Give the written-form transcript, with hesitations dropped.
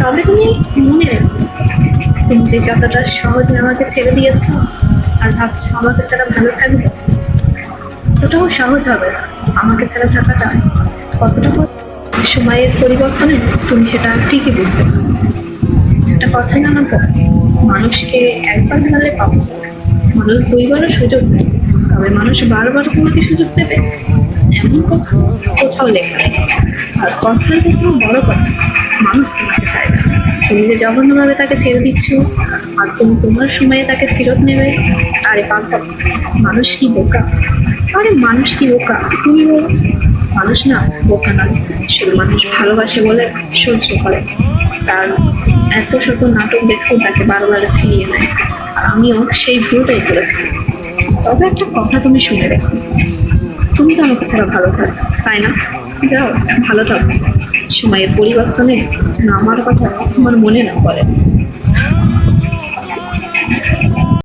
তবে তুমি মনে রেখো, তুমি যে যতটা সহজে আমাকে ছেড়ে দিয়েছো আর ভাবছো আমাকে ছাড়া ভালো থাকবে, ততটাও সহজ হবে না আমাকে ছাড়া থাকাটা। কতটা সময়ের পরিবর্তনে তুমি সেটা ঠিকই বুঝতে পারো। একটা কথা জানো তো, মানুষকে একবার হারালে পাবো, মানুষ দুইবারও সুযোগ দেয়, তবে মানুষ বারবার তোমাকে সুযোগ দেবে এমন কথা কোথাও লেখা নেই। আর কথার থেকেও বড় কথা, মানুষ তোমাকে চায় না। তুমি যে জঘন্যভাবে তাকে ছেড়ে দিচ্ছ আর তুমি তোমার সময়ে তাকে ফেরত নেবে। আরে পাগল, মানুষ কি বোকা? আরে মানুষ কি বোকা তুমি বলো? মানুষ না বোকা নয়, শুধু মানুষ ভালোবাসে বলে সহ্য করে। তার এত শত নাটক দেখেও তাকে বারবার ফিরিয়ে নেয়। আর আমিও সেই ভুলটাই করেছি। তবে একটা কথা তুমি শুনে রেখো, তুমি তো আমাকে ছাড়া ভালো থাকো, তাই না? যাও, ভালো থাকো। সময়ের পরিবর্তনে যেন আমার কথা তোমার মনে না পড়ে।